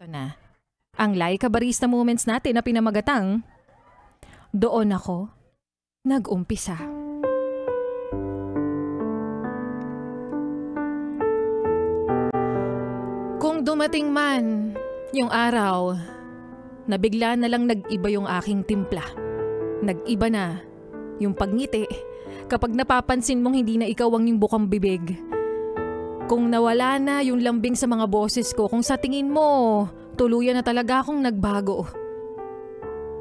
Ito na, ang Laika Barista Moments natin na pinamagatang, doon ako nag-umpisa. Kung dumating man yung araw na bigla na lang nag-iba yung aking timpla, nag-iba na yung pagngiti kapag napapansin mong hindi na ikaw ang yung bukang bibig, kung nawala na yung lambing sa mga boses ko, kung sa tingin mo tuluyan na talaga akong nagbago,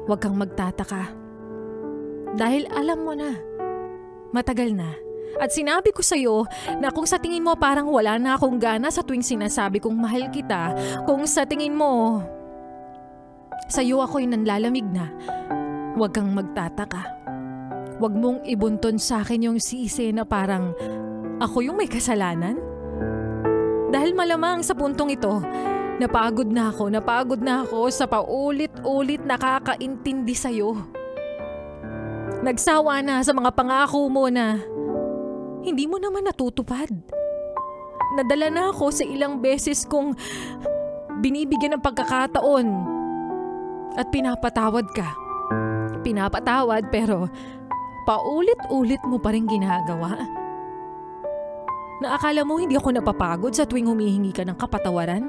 huwag kang magtataka. Dahil alam mo na, matagal na. At sinabi ko sa'yo na kung sa tingin mo parang wala na akong gana sa tuwing sinasabi kong mahal kita, kung sa tingin mo sa'yo ako'y nanlalamig na, huwag kang magtataka. Huwag mong ibunton sa akin yung sisi na parang ako yung may kasalanan. Dahil malamang sa puntong ito, napagod na ako sa paulit-ulit nakakaintindi sa'yo. Nagsawa na sa mga pangako mo na hindi mo naman natutupad. Nadala na ako sa ilang beses kong binibigyan ng pagkakataon at pinapatawad ka. Pinapatawad pero paulit-ulit mo pa rin ginagawa. Naakala mo hindi ako napapagod sa tuwing humihingi ka ng kapatawaran?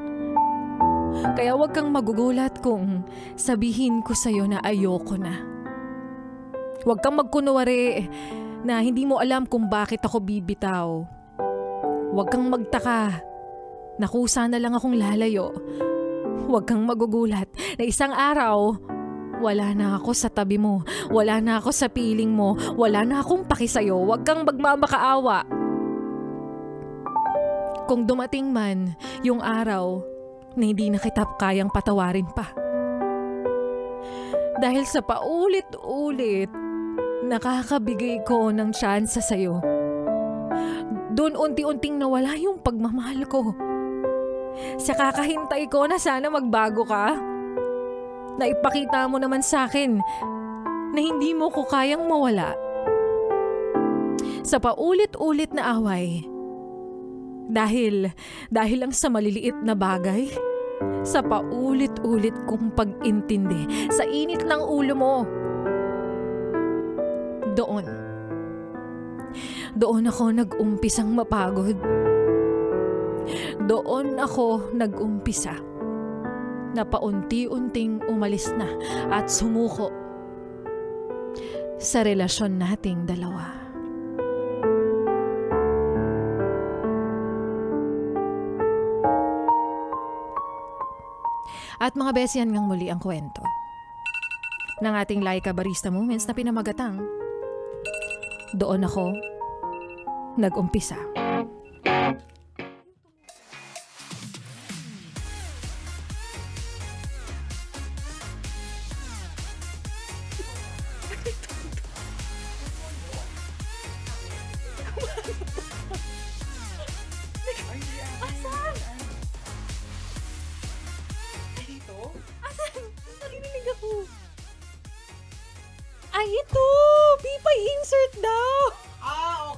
Kaya huwag kang magugulat kung sabihin ko sa'yo na ayoko na. Huwag kang magkunwari na hindi mo alam kung bakit ako bibitaw. Huwag kang magtaka na kusa na lang akong lalayo. Huwag kang magugulat na isang araw, wala na ako sa tabi mo, wala na ako sa piling mo, wala na akong pakisayo. Huwag kang magmamakaawa. Kung dumating man yung araw na hindi na kita kayang patawarin pa. Dahil sa paulit-ulit, nakakabigay ko ng tsansa sa'yo. Doon unti-unting nawala yung pagmamahal ko. Sa kakahintay ko na sana magbago ka. Na ipakita mo naman sa akin na hindi mo ko kayang mawala. Sa paulit-ulit na away, dahil lang sa maliliit na bagay, sa paulit-ulit kong pag-intindi, sa init ng ulo mo, doon ako nag-umpisang mapagod. Doon ako nag-umpisa na paunti-unting umalis na at sumuko sa relasyon nating dalawa. At mga bes, yan ngang muli ang kwento ng ating Laika Barista Moments na pinamagatang, doon ako nag-umpisa. Ay, ito! Pipay insert daw!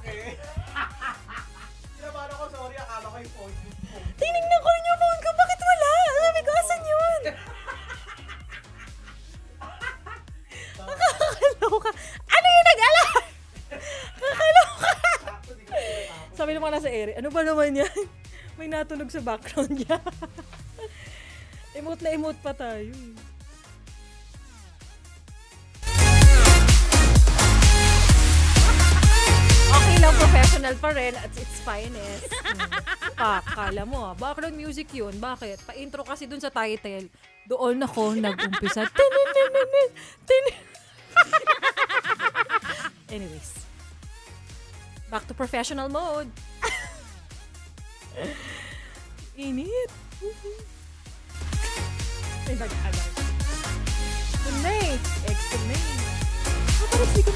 Okay. Sinabahan ako, sorry, akala ko yung phone. Tinignan ko rin yung phone ko, bakit wala? Sabi ko, asan yun? Nakakaloka. Ano yung nag-alam? Nakakaloka. Sabi naman nasa ere, ano ba naman yan? May natunog sa background niya. Emote na emote pa tayo. Okay lang, professional pa rin at its finest. Kala mo background music yun. Bakit? Pa-intro kasi dun sa title. Doon ako nag-umpisa. Anyways. Back to professional mode. Init. May nag-alag. Tunay. Extra name. Parang hindi ko